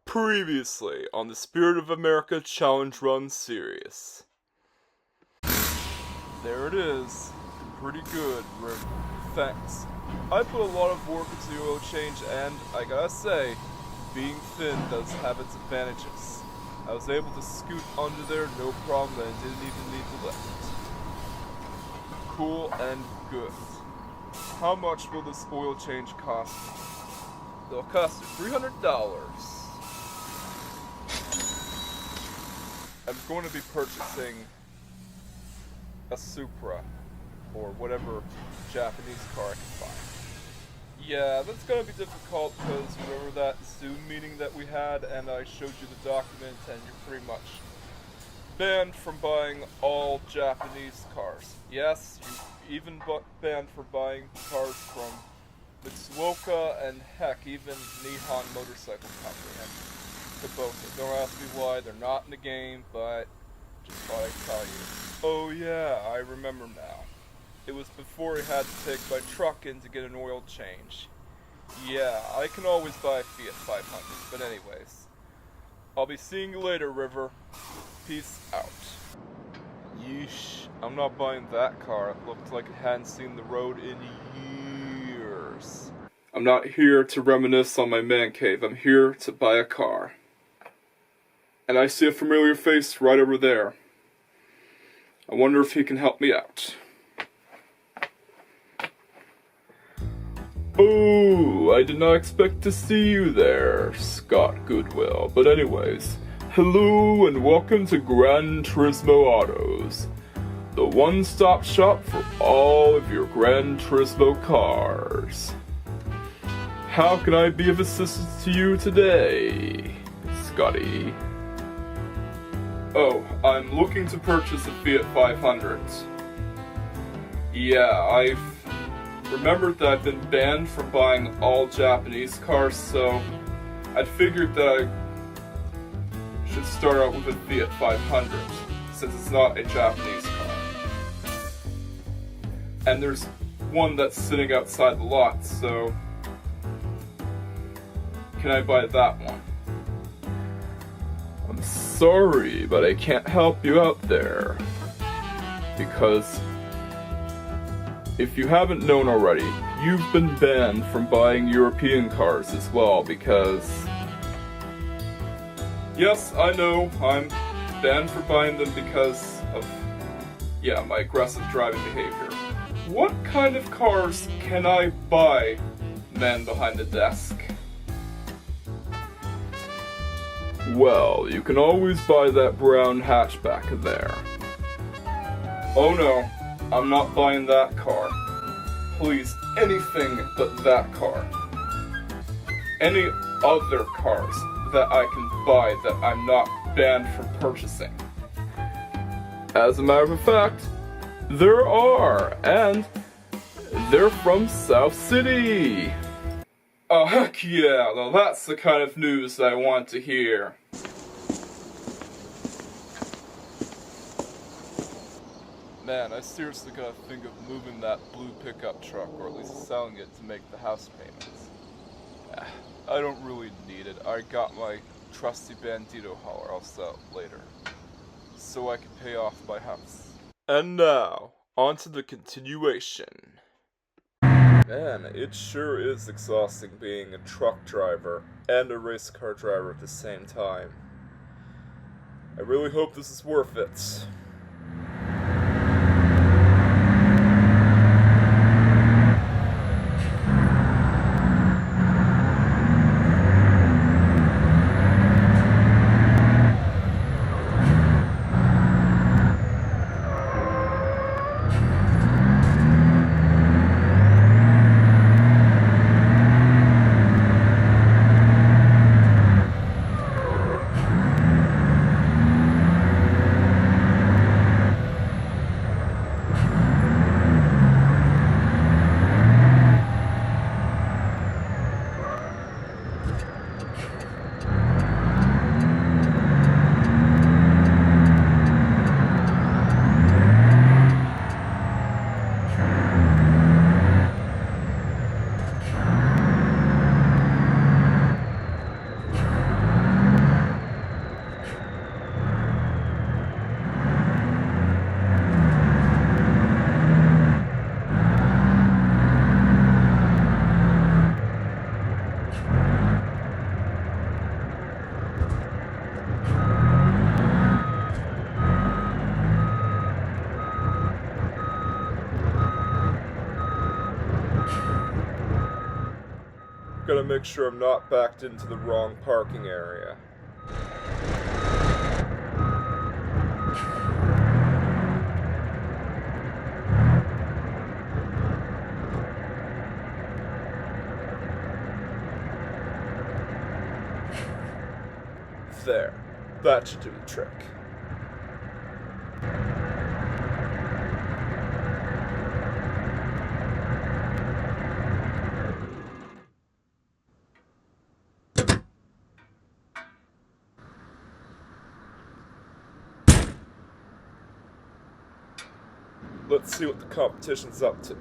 Previously on the Spirit of America Challenge Run series. There it is. Pretty good, Rick. Thanks. I put a lot of work into the oil change, and I gotta say, being thin does have its advantages. I was able to scoot under there no problem and didn't even need the lift. Cool and good. How much will this oil change cost me? It'll cost you $300. I'm going to be purchasing a Supra, or whatever Japanese car I can find. Yeah, that's going to be difficult because remember that Zoom meeting that we had and I showed you the document and you're pretty much banned from buying all Japanese cars. Yes, you even banned for buying cars from Mitsuoka and heck, even Nihon Motorcycle Company. And Kubota. Don't ask me why, they're not in the game, but just thought I'd tell you. Oh yeah, I remember now. It was before I had to take my truck in to get an oil change. Yeah, I can always buy a Fiat 500, but anyways. I'll be seeing you later, River. Peace out. Yeesh, I'm not buying that car. It looked like it hadn't seen the road in years. I'm not here to reminisce on my man cave, I'm here to buy a car. And I see a familiar face right over there. I wonder if he can help me out. Oh, I did not expect to see you there, Scott Goodwill. But anyways, hello and welcome to Gran Turismo Autos, the one-stop shop for all of your Gran Turismo cars. How can I be of assistance to you today, Scotty? Oh, I'm looking to purchase a Fiat 500. Yeah, I've remembered that I've been banned from buying all Japanese cars, so I figured that I should start out with a Fiat 500, since it's not a Japanese car. And there's one that's sitting outside the lot, so can I buy that one? I'm sorry, but I can't help you out there. Because if you haven't known already, you've been banned from buying European cars as well, because yes, I know, I'm banned for buying them because of, yeah, my aggressive driving behavior. What kind of cars can I buy, man behind the desk? Well, you can always buy that brown hatchback there. Oh no, I'm not buying that car. Please, anything but that car. Any other cars that I can buy that I'm not banned from purchasing. As a matter of fact, there are, and they're from South City. Oh heck yeah, well that's the kind of news that I want to hear. Man, I seriously gotta think of moving that blue pickup truck, or at least selling it to make the house payments. I don't really need it. I got my trusty Bandito hauler I'll sell later, so I can pay off my house. And now, on to the continuation. Man, it sure is exhausting being a truck driver and a race car driver at the same time. I really hope this is worth it. Gotta make sure I'm not backed into the wrong parking area. There. That should do the trick. Let's see what the competition's up to.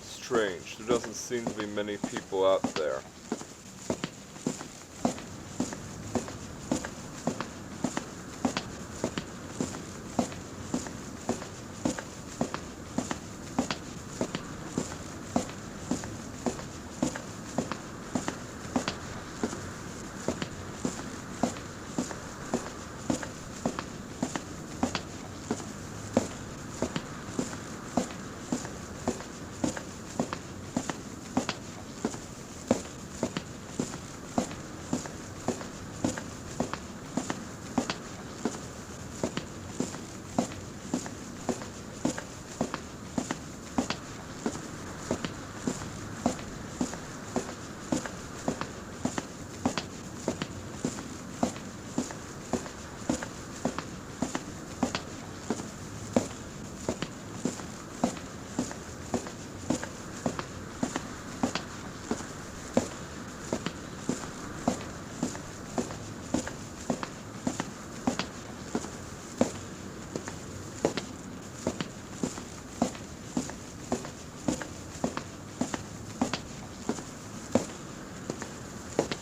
Strange. There doesn't seem to be many people out there.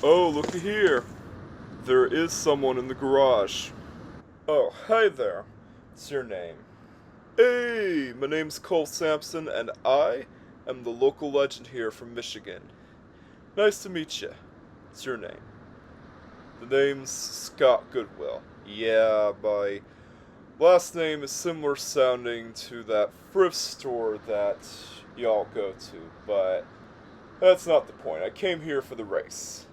Oh, looky here. There is someone in the garage. Oh, hi there. What's your name? Hey, my name's Cole Sampson, and I am the local legend here from Michigan. Nice to meet you. What's your name? The name's Scott Goodwill. Yeah, my last name is similar sounding to that thrift store that y'all go to, but that's not the point. I came here for the race.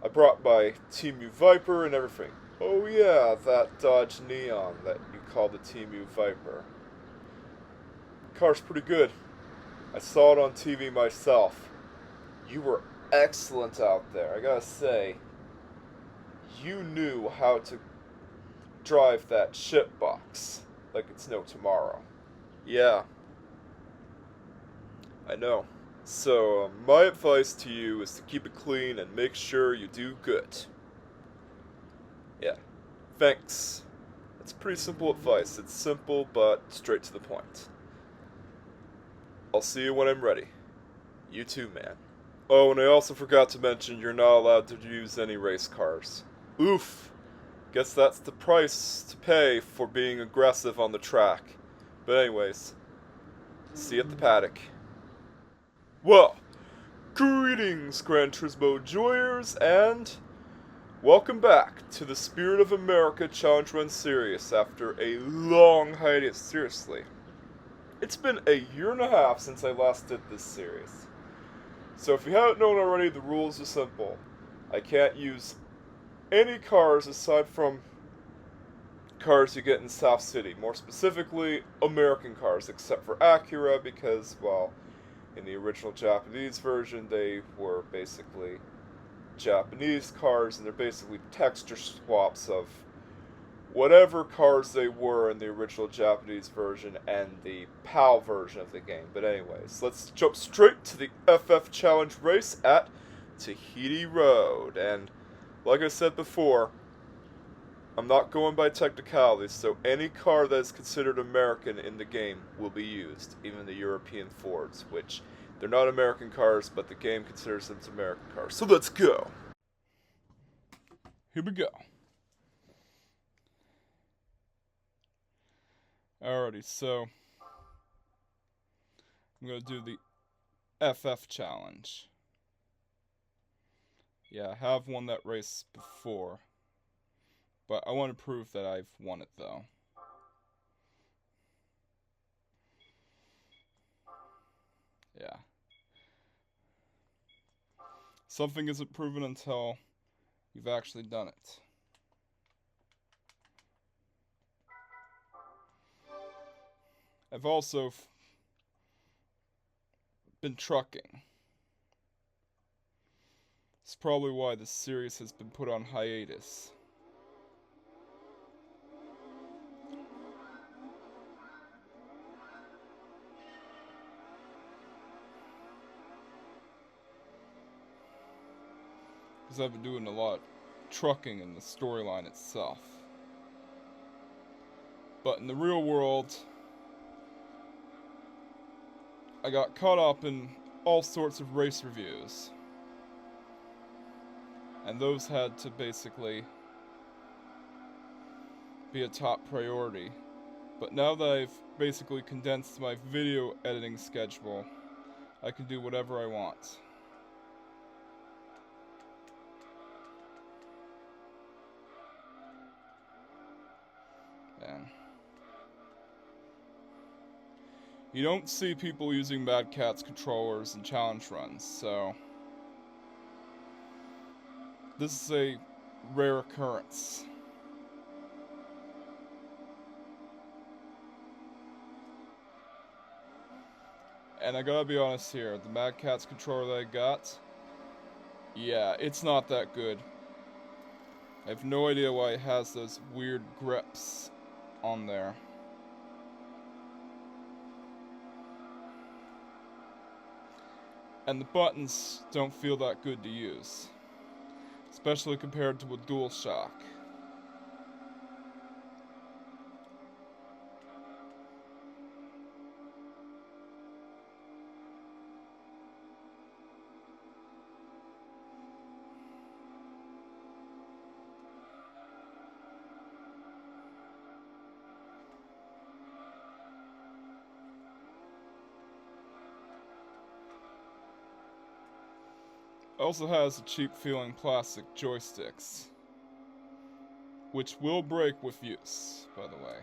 I brought my Temu Viper and everything. Oh yeah, that Dodge Neon that you call the Temu Viper. Car's pretty good. I saw it on TV myself. You were excellent out there, I gotta say. You knew how to drive that shitbox like it's no tomorrow. Yeah, I know. So, my advice to you is to keep it clean and make sure you do good. Yeah, thanks. It's pretty simple advice. It's simple, but straight to the point. I'll see you when I'm ready. You too, man. Oh, and I also forgot to mention you're not allowed to use any race cars. Oof. Guess that's the price to pay for being aggressive on the track. But anyways, see you at the paddock. Well, greetings, Gran Turismo enjoyers, and welcome back to the Spirit of America Challenge Run series after a long hiatus. Seriously, it's been a year and a half since I last did this series. So if you haven't known already, the rules are simple. I can't use any cars aside from cars you get in South City. More specifically, American cars, except for Acura because, well, in the original Japanese version, they were basically Japanese cars, and they're basically texture swaps of whatever cars they were in the original Japanese version and the PAL version of the game. But anyways, let's jump straight to the FF Challenge race at Tahiti Road. And like I said before, I'm not going by technicalities, so any car that is considered American in the game will be used, even the European Fords, which they're not American cars, but the game considers them American cars. So let's go. Here we go. Alrighty, so I'm gonna do the FF challenge. Yeah, I have won that race before, but I want to prove that I've won it though. Yeah. Something isn't proven until you've actually done it. I've also been trucking. It's probably why this series has been put on hiatus. Because I've been doing a lot of trucking in the storyline itself. But in the real world, I got caught up in all sorts of race reviews. And those had to basically be a top priority. But now that I've basically condensed my video editing schedule, I can do whatever I want. Man. You don't see people using Mad Catz controllers in challenge runs, so this is a rare occurrence. And I gotta be honest here, the Mad Catz controller that I got, yeah, it's not that good. I have no idea why it has those weird grips on there. And the buttons don't feel that good to use, especially compared to a DualShock. It also has cheap feeling plastic joysticks, which will break with use, by the way.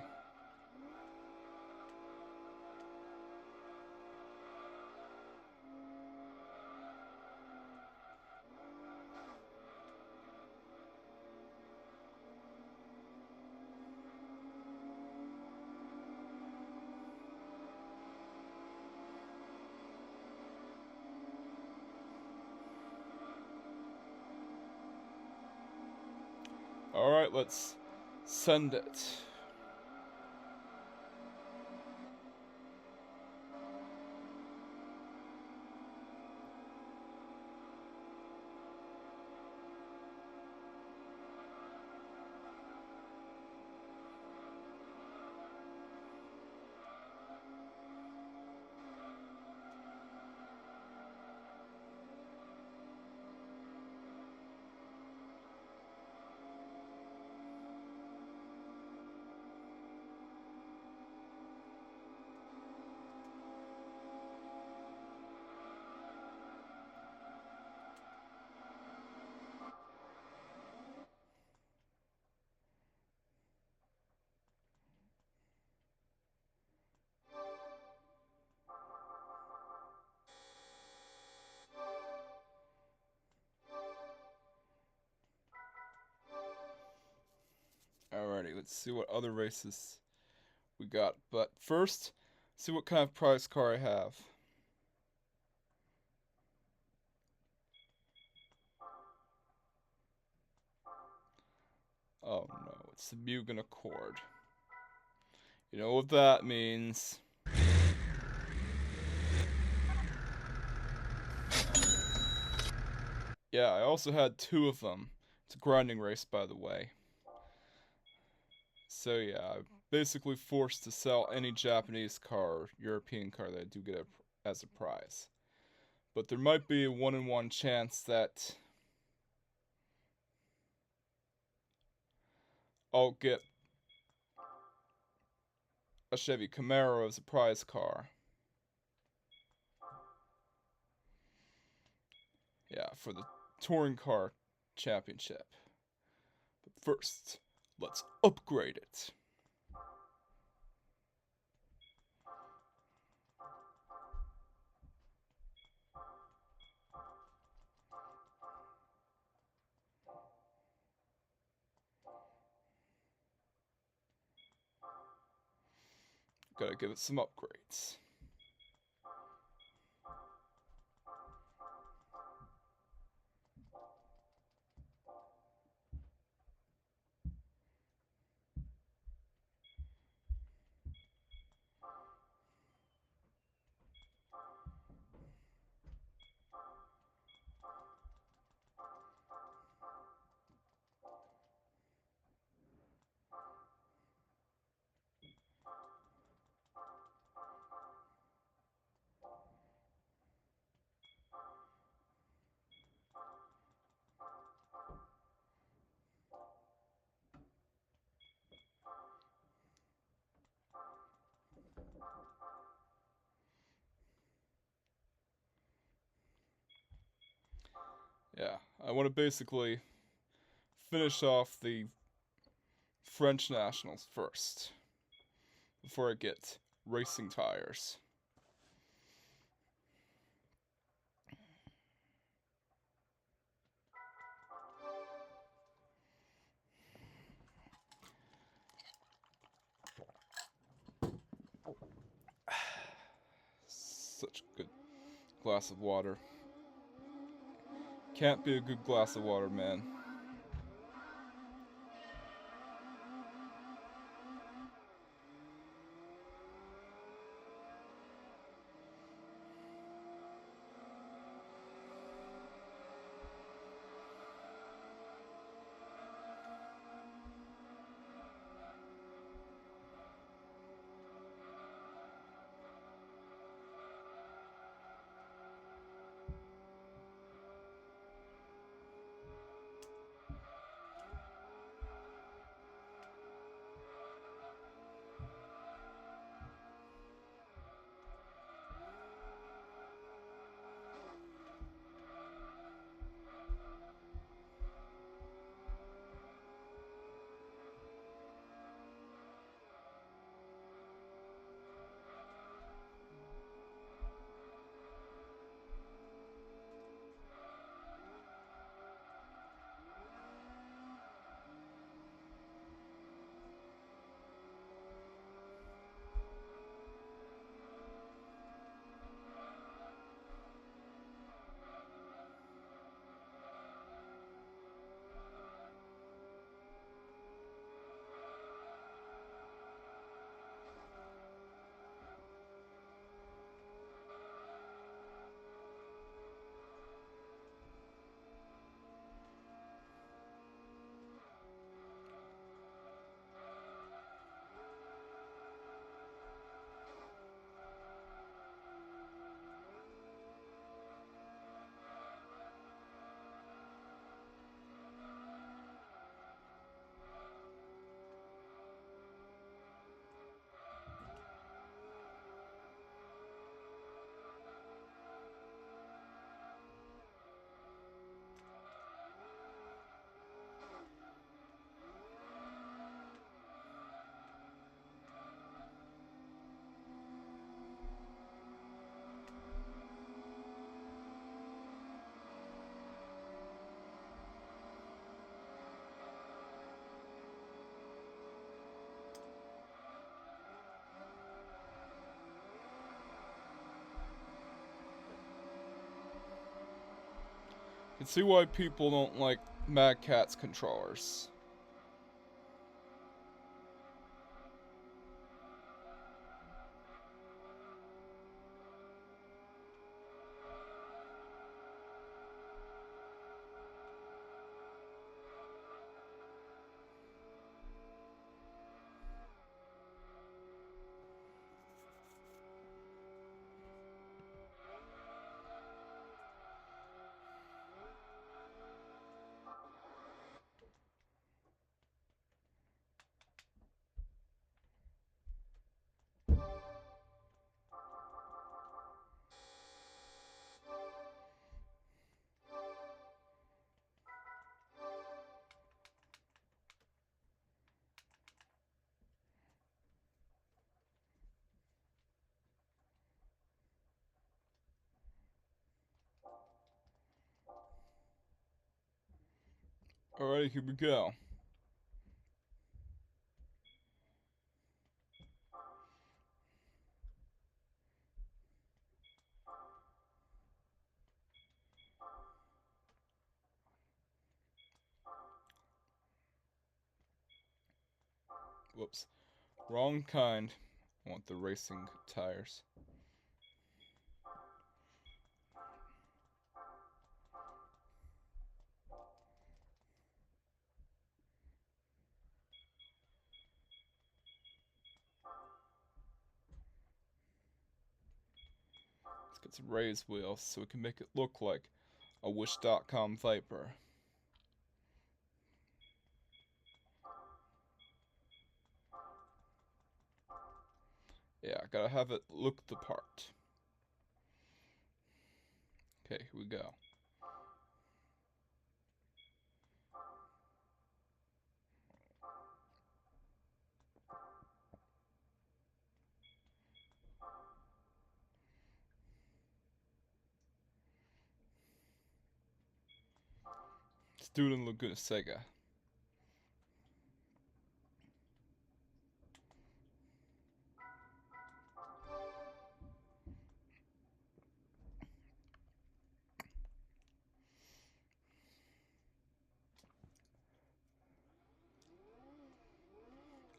Alright, let's send it. Alrighty, let's see what other races we got. But first, see what kind of prize car I have. Oh no, it's the Mugen Accord. You know what that means. Yeah, I also had two of them. It's a grinding race, by the way. So yeah, I'm basically forced to sell any Japanese car or European car that I do get as a prize. But there might be a 1-in-1 chance that I'll get a Chevy Camaro as a prize car. Yeah, for the Touring Car Championship. But first, let's upgrade it. Gotta give it some upgrades. Yeah, I want to basically finish off the French Nationals first, before I get racing tires. Such a good glass of water. Can't be a good glass of water, man. Can see why people don't like Mad Catz controllers. Alright, here we go. Whoops. Wrong kind. I want the racing tires. Let's get some raised wheels so we can make it look like a Wish.com Viper. Yeah, gotta have it look the part. Okay, here we go. Let's do it in Laguna Seca.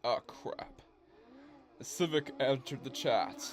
Oh crap. The Civic entered the chat.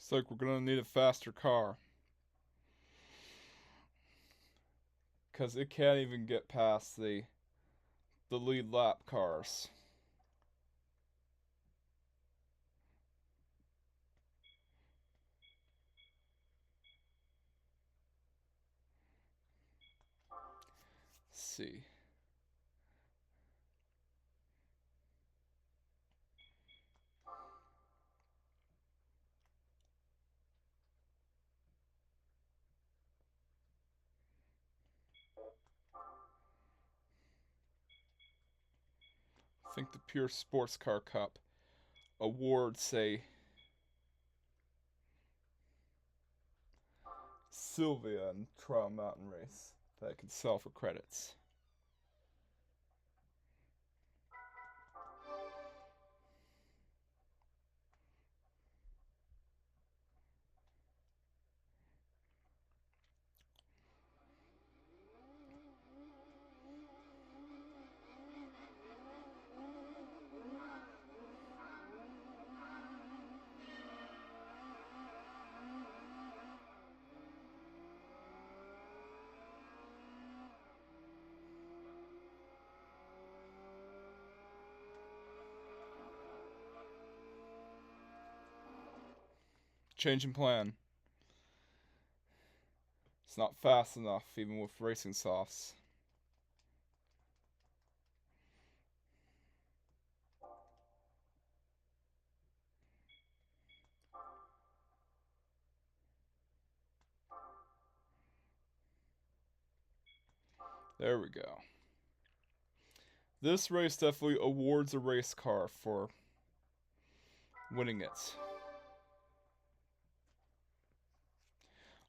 Looks like we're gonna need a faster car. Cause it can't even get past the lead lap cars. see. I think the Pure Sports Car Cup awards say Sylvia and Trial Mountain Race that I can sell for credits. Change in plan. It's not fast enough, even with racing softs. There we go. This race definitely awards a race car for winning it.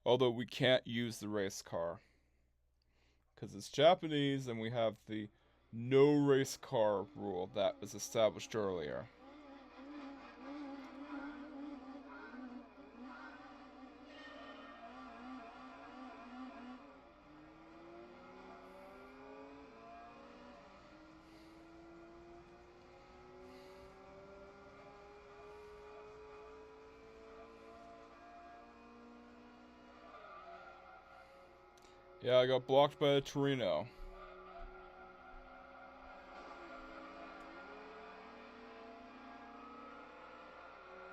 Although we can't use the race car because it's Japanese and we have the no race car rule that was established earlier. Yeah, I got blocked by a Torino.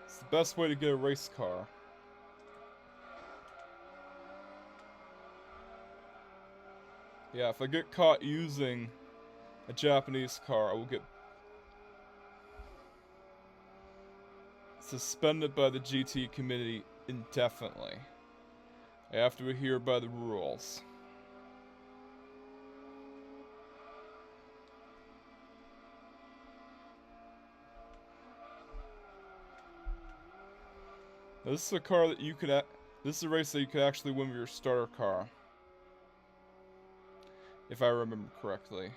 It's the best way to get a race car. Yeah, if I get caught using a Japanese car, I will get suspended by the GT committee indefinitely. I have to adhere by the rules. Now, this is a car that you could. This is a race that you could actually win with your starter car, if I remember correctly.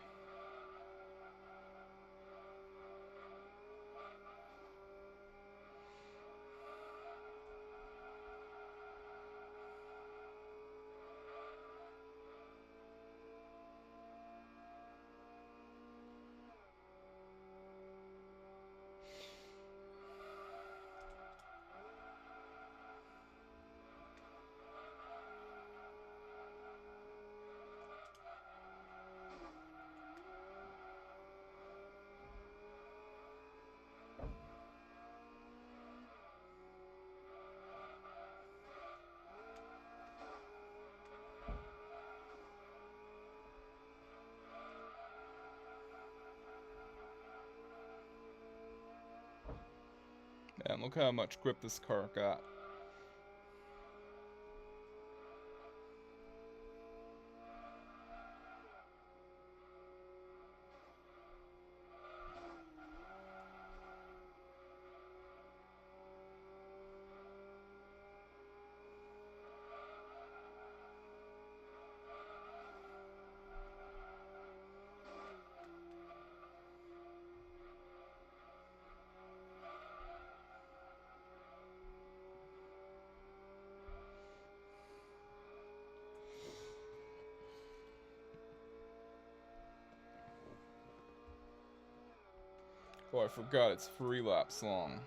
Man, look how much grip this car got. Oh, I forgot it's 3 laps long.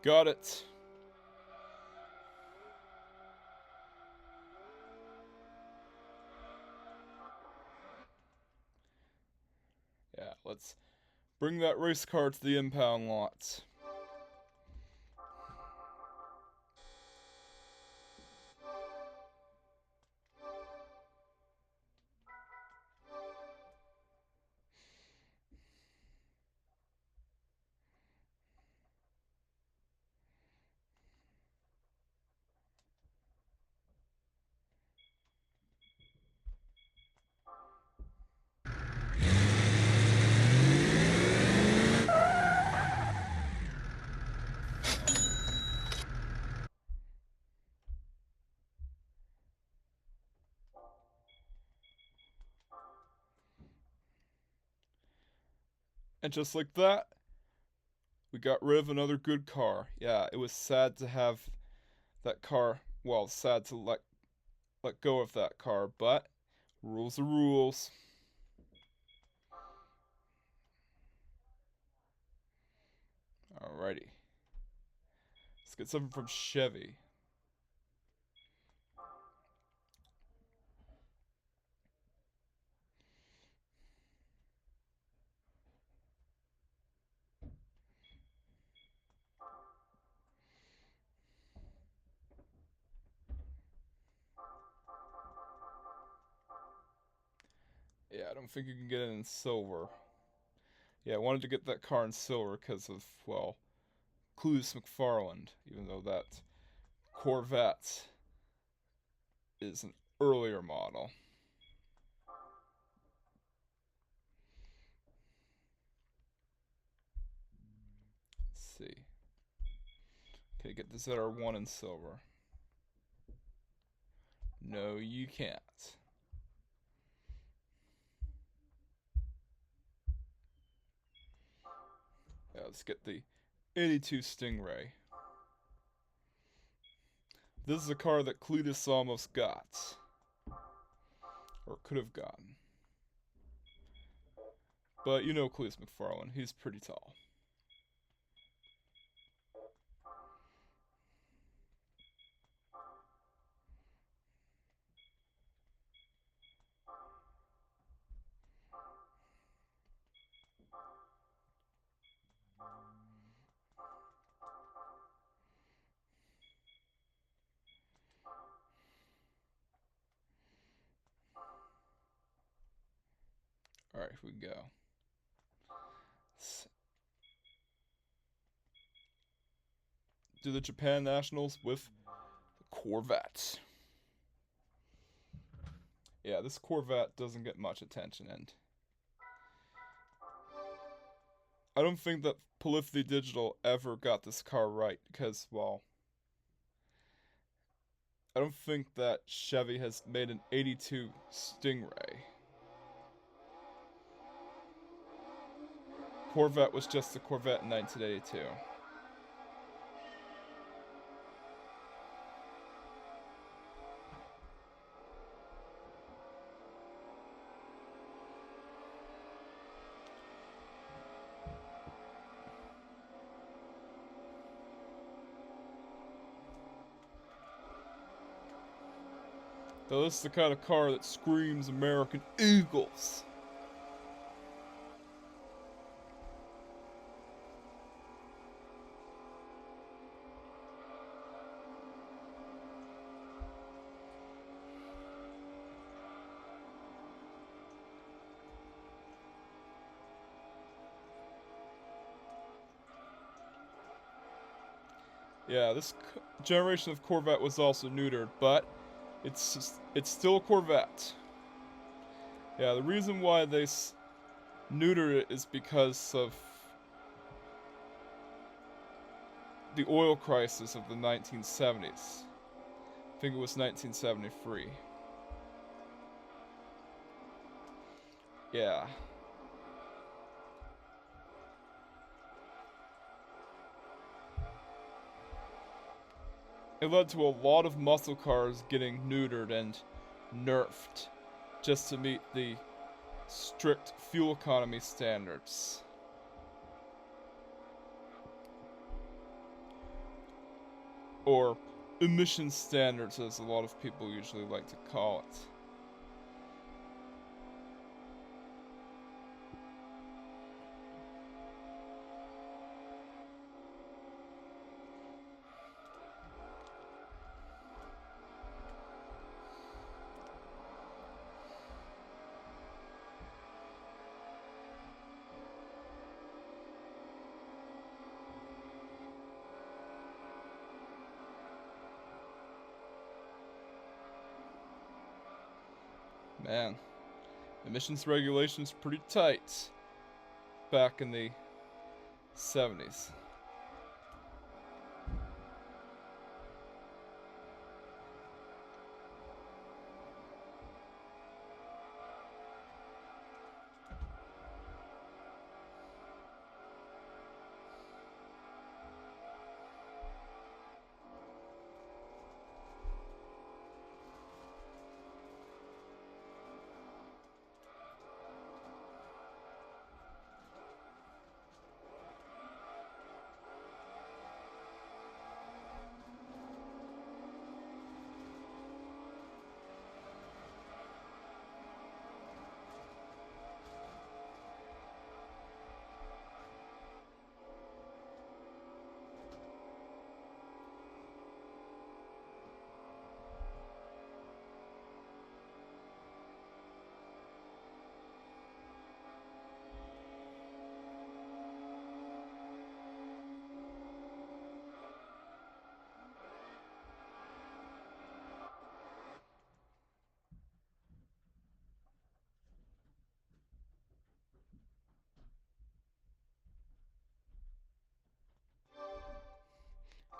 Got it. Yeah, let's bring that race car to the impound lot. And just like that, we got rid of another good car. Yeah, it was sad to have that car. Well, sad to let go of that car, but rules are rules. Alrighty. Let's get something from Chevy. Yeah, I don't think you can get it in silver. Yeah, I wanted to get that car in silver because of, well, Clues McFarland, even though that Corvette is an earlier model. Let's see. Can you get this ZR1 in silver? No, you can't. Yeah, let's get the 82 Stingray. This is a car that Cletus almost got. Or could have gotten. But you know Cletus McFarland, he's pretty tall. Alright, here we go. Let's do the Japan Nationals with the Corvette. Yeah, this Corvette doesn't get much attention, and I don't think that Polyphony Digital ever got this car right, because, well, I don't think that Chevy has made an 82 Stingray. Corvette was just a Corvette in 1982. Though this is the kind of car that screams American Eagles. Yeah, this generation of Corvette was also neutered, but it's still a Corvette. Yeah, the reason why they neutered it is because of the oil crisis of the 1970s. I think it was 1973. Yeah. It led to a lot of muscle cars getting neutered and nerfed just to meet the strict fuel economy standards. Or emission standards, as a lot of people usually like to call it. Man, emissions regulations pretty tight back in the 70s.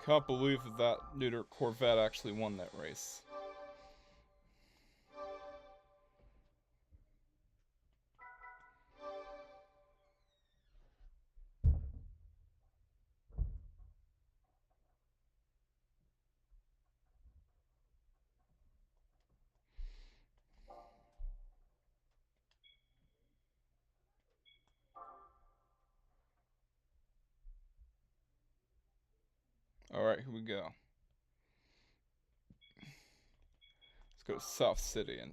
Can't believe that neuter Corvette actually won that race. Alright, here we go. Let's go to South City and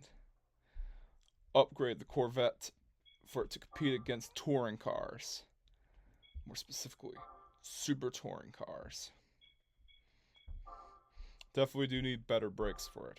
upgrade the Corvette for it to compete against touring cars. More specifically, super touring cars. Definitely do need better brakes for it.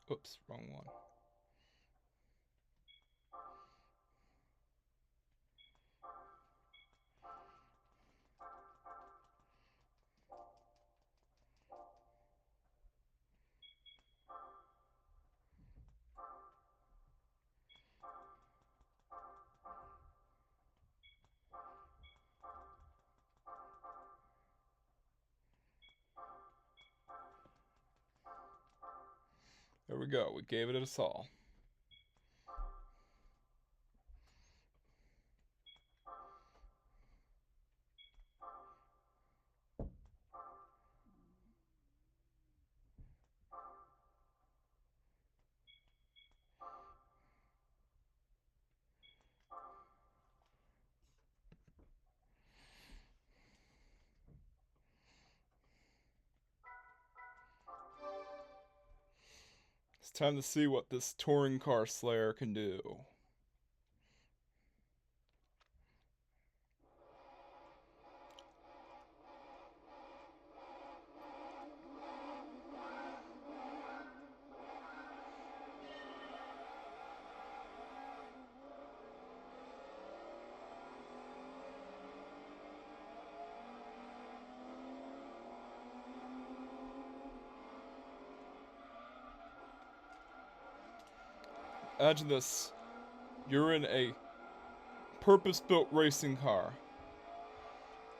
Oops, wrong one. There we go. We gave it a all. It's time to see what this touring car slayer can do. Imagine this. You're in a purpose-built racing car.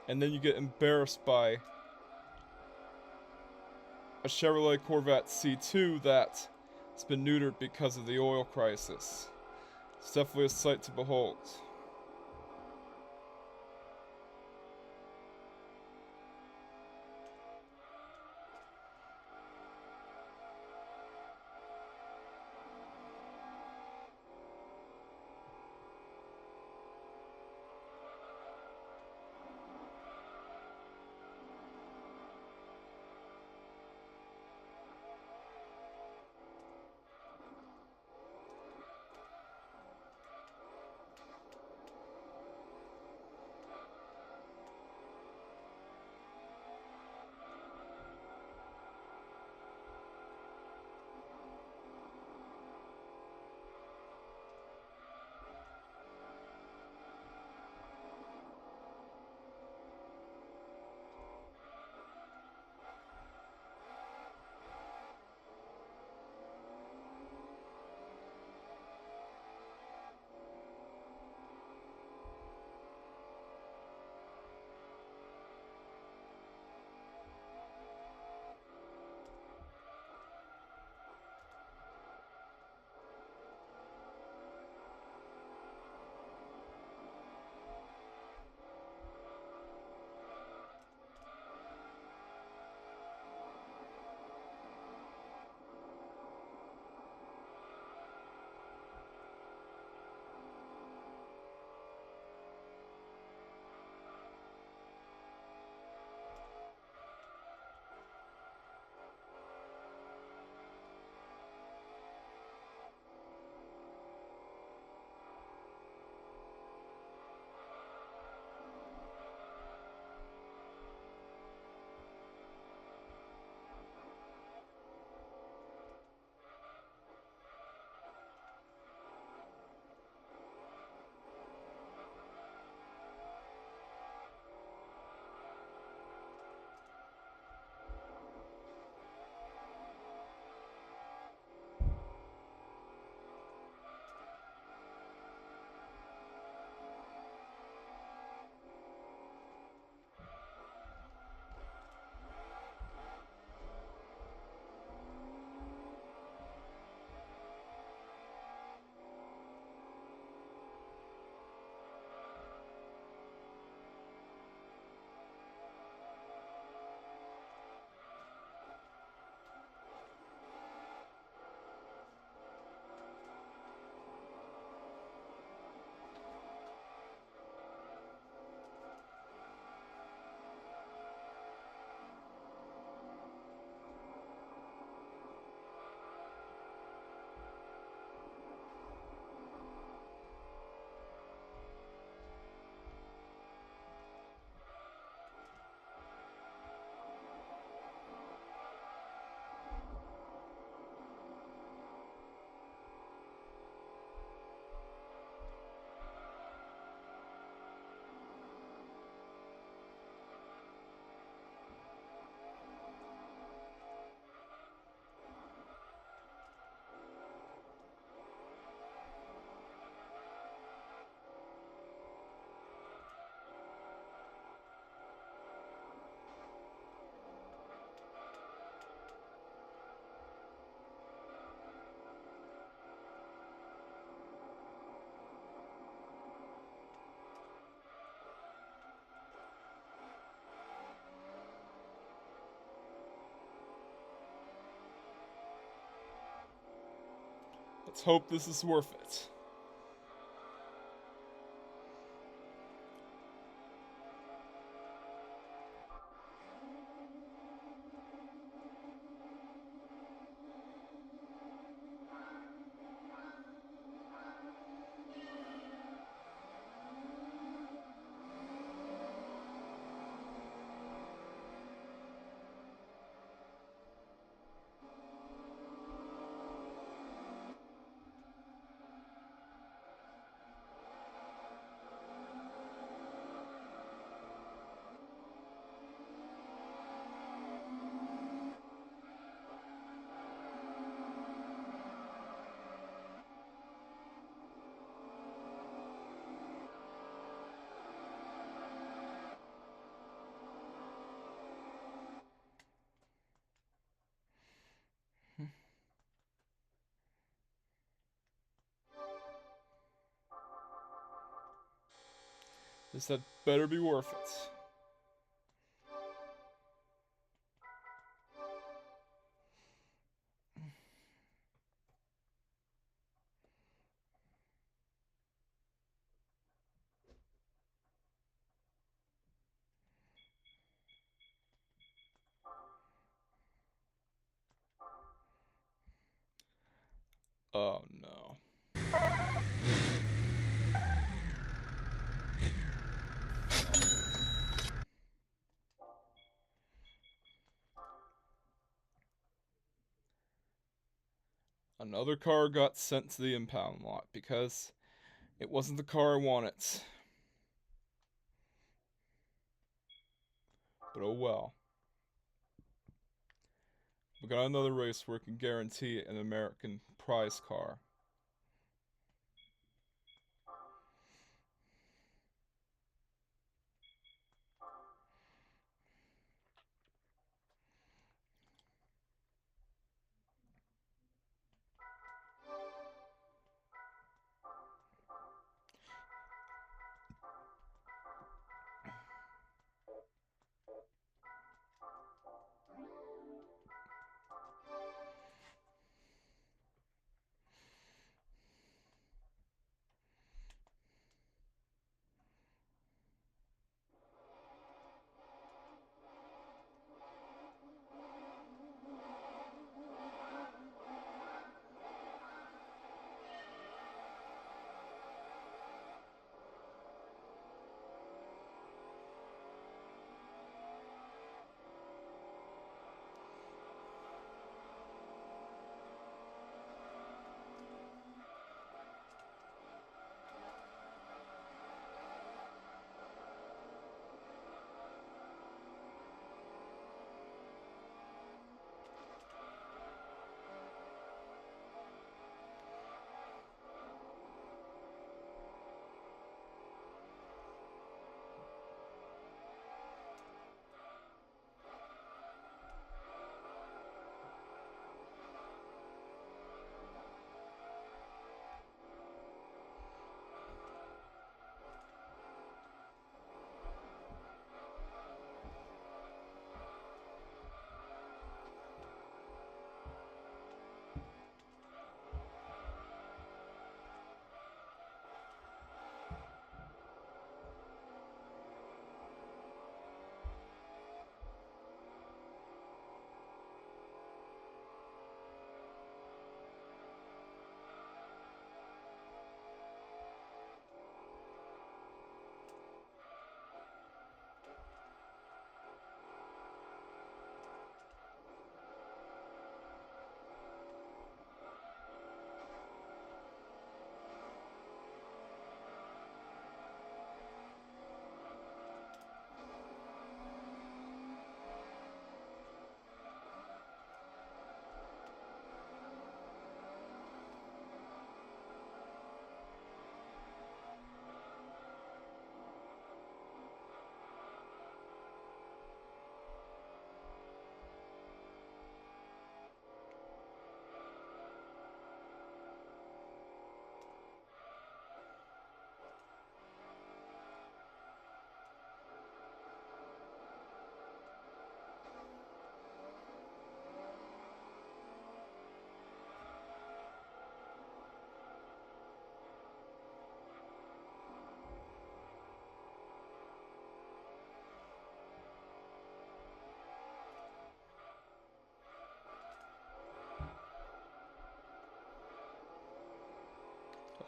And then you get embarrassed by a Chevrolet Corvette C2 that's been neutered because of the oil crisis. It's definitely a sight to behold. Let's hope this is worth it. This had better be worth it. Oh no. Another car got sent to the impound lot because it wasn't the car I wanted. But oh well. We got another race where we can guarantee an American prize car.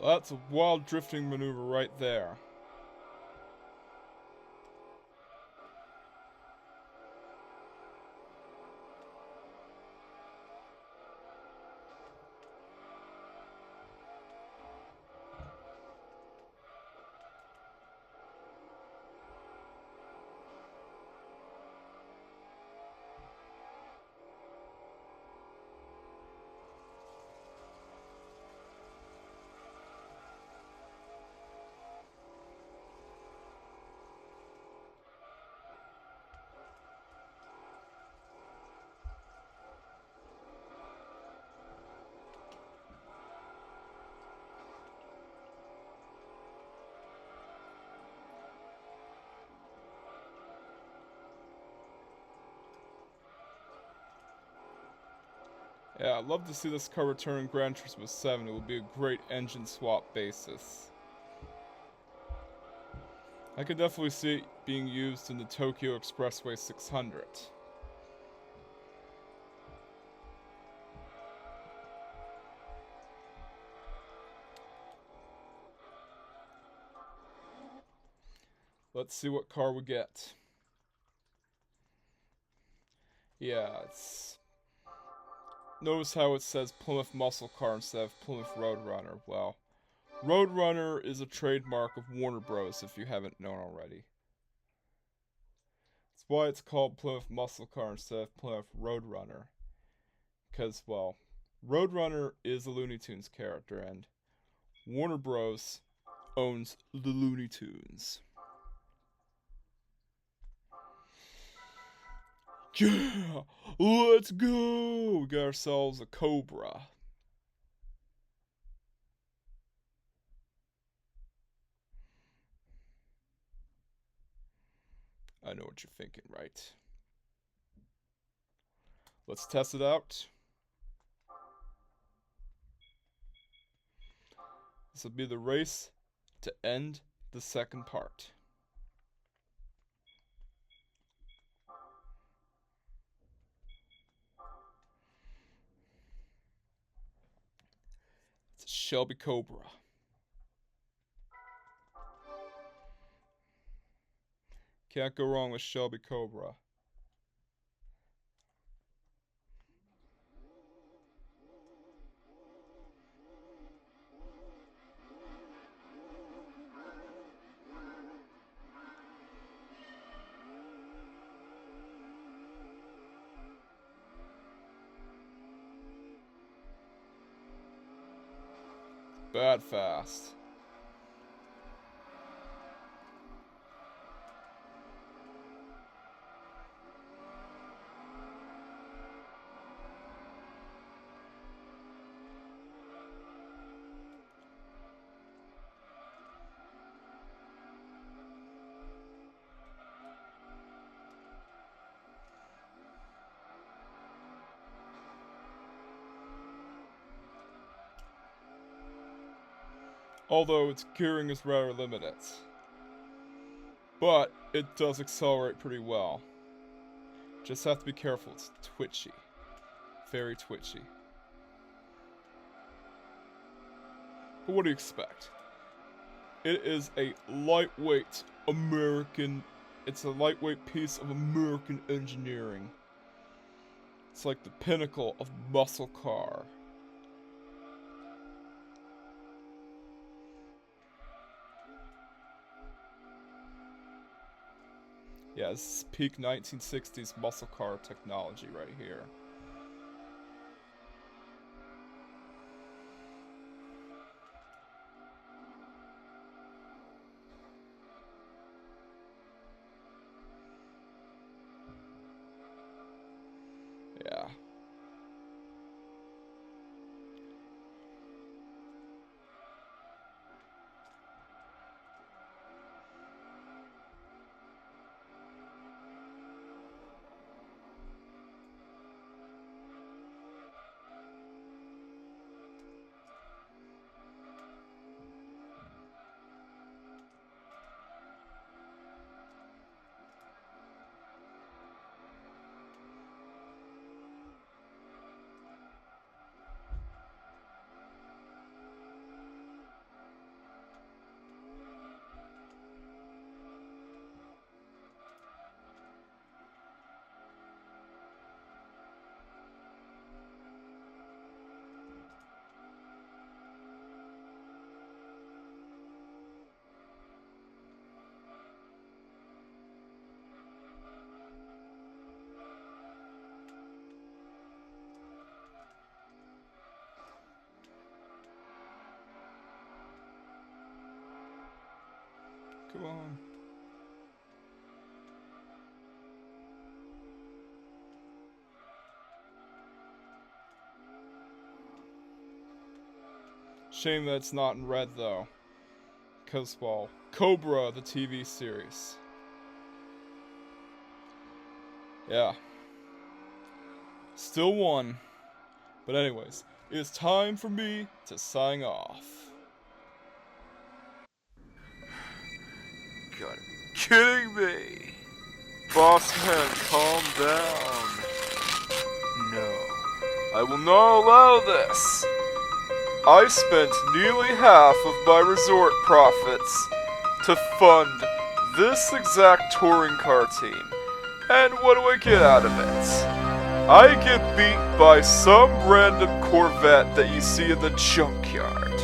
That's a wild drifting maneuver right there. Yeah, I'd love to see this car return in Gran Turismo 7. It would be a great engine swap basis. I could definitely see it being used in the Tokyo Expressway 600. Let's see what car we get. Yeah, it's... Notice how it says Plymouth Muscle Car instead of Plymouth Roadrunner. Well, Roadrunner is a trademark of Warner Bros. If you haven't known already. That's why it's called Plymouth Muscle Car instead of Plymouth Roadrunner. Because, well, Roadrunner is a Looney Tunes character, and Warner Bros. Owns the Looney Tunes. Yeah! Let's go! We got ourselves a Cobra. I know what you're thinking, right? Let's test it out. This will be the race to end the second part. It's a Shelby Cobra. Can't go wrong with Shelby Cobra. Bad fast. Although its gearing is rather limited. But it does accelerate pretty well. Just have to be careful, it's twitchy. Very twitchy. But what do you expect? It is a lightweight American... It's a lightweight piece of American engineering. It's like the pinnacle of muscle car. Yeah, this is peak 1960s muscle car technology right here. Yeah. Come on. Shame that it's not in red though. Cause, well, Cobra, the TV series. Yeah. Still won. But anyways, it's time for me to sign off. Gotta be kidding me! Boss man, calm down. No, I will not allow this. I spent nearly half of my resort profits to fund this exact touring car team. And what do I get out of it? I get beat by some random Corvette that you see in the junkyard.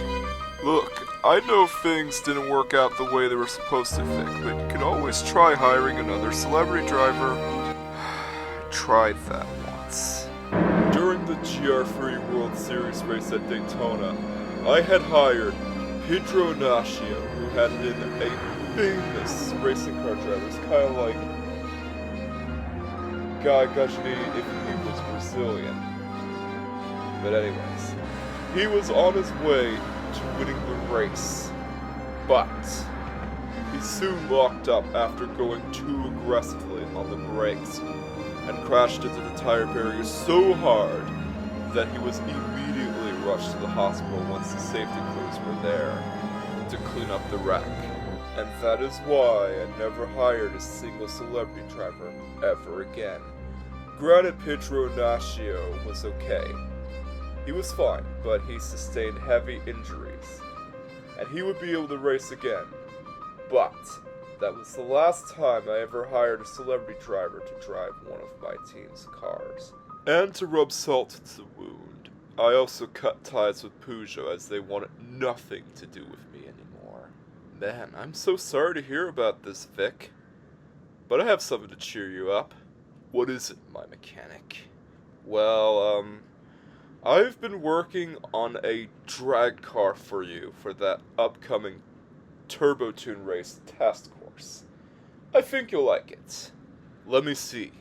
Look, I know things didn't work out the way they were supposed to, Vic, but you can always try hiring another celebrity driver. I tried that once. During the GR3 World Series race at Daytona, I had hired Pedro Ignacio, who had been a famous racing car driver. It's kind of like Guy Guggenay if he was Brazilian. But anyways, he was on his way to winning the race, but he soon locked up after going too aggressively on the brakes and crashed into the tire barrier so hard that he was immediately rushed to the hospital once the safety crews were there to clean up the wreck. And that is why I never hired a single celebrity driver ever again. Granted, Pedro Ignacio was okay. He was fine, but he sustained heavy injuries, and he would be able to race again. But that was the last time I ever hired a celebrity driver to drive one of my team's cars. And to rub salt into the wound, I also cut ties with Peugeot as they wanted nothing to do with me anymore. Man, I'm so sorry to hear about this, Vic. But I have something to cheer you up. What is it, my mechanic? Well, I've been working on a drag car for you for that upcoming Turbo Tune race test course. I think you'll like it. Let me see.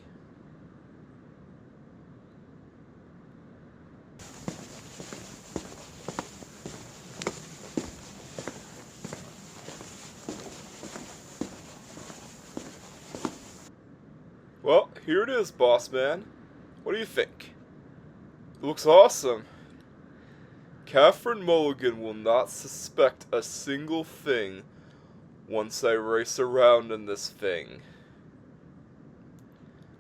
Well, here it is, boss man. What do you think? It looks awesome. Catherine Mulligan will not suspect a single thing once I race around in this thing.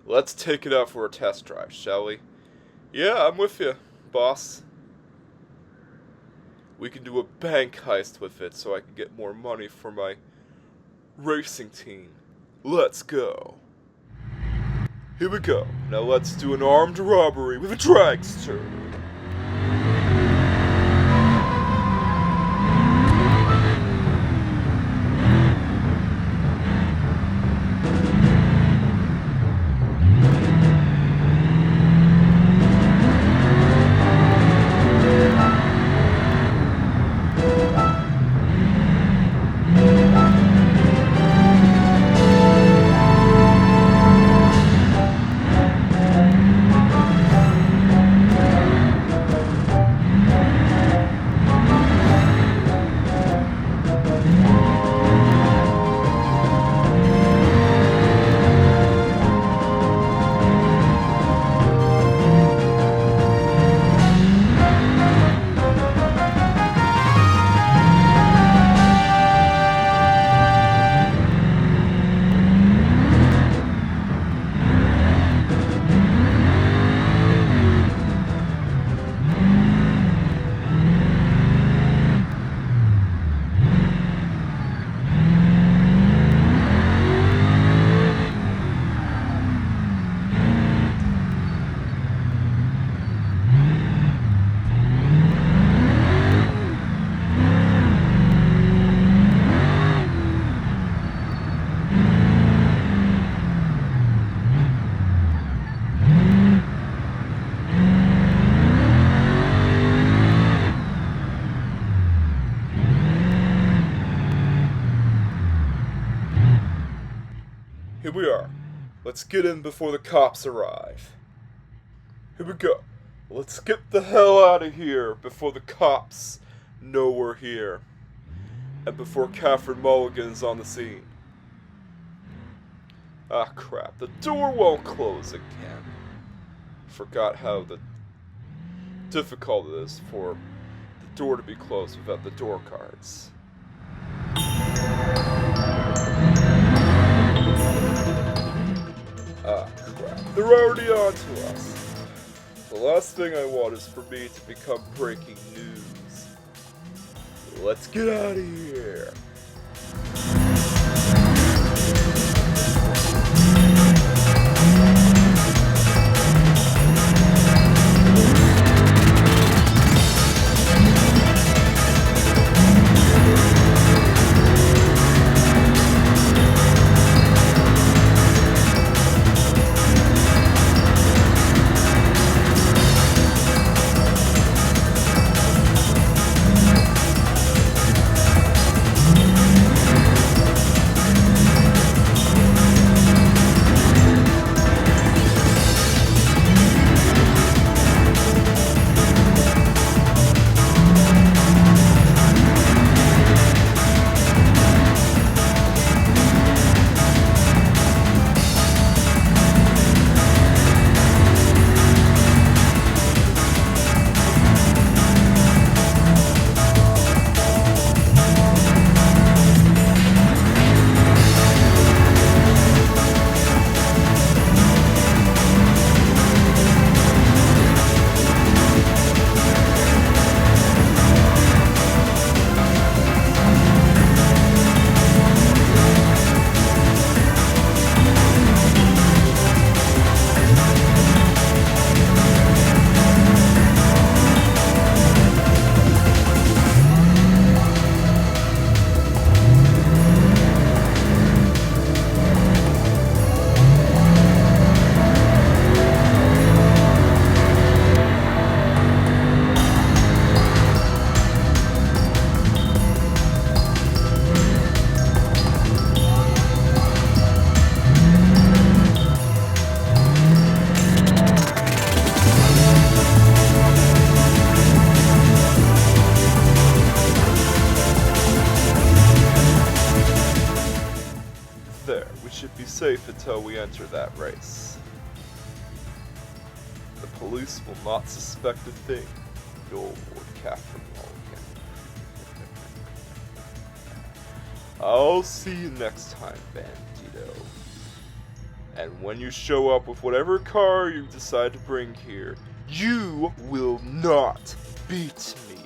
Let's take it out for a test drive, shall we? Yeah, I'm with you, boss. We can do a bank heist with it so I can get more money for my racing team. Let's go. Here we go. Now let's do an armed robbery with a dragster. we are. Let's get in before the cops arrive. Here we go. Let's get the hell out of here before the cops know we're here. And before Catherine Mulligan's on the scene. Ah, crap. The door won't close again. Forgot how difficult it is for the door to be closed without the door cards. Ah, crap. They're already on to us. The last thing I want is for me to become breaking news. Let's get out of here. Should be safe until we enter that race. The police will not suspect a thing, nor would Catherine Mulligan. I'll see you next time, Bandito. And when you show up with whatever car you decide to bring here, you will not beat me.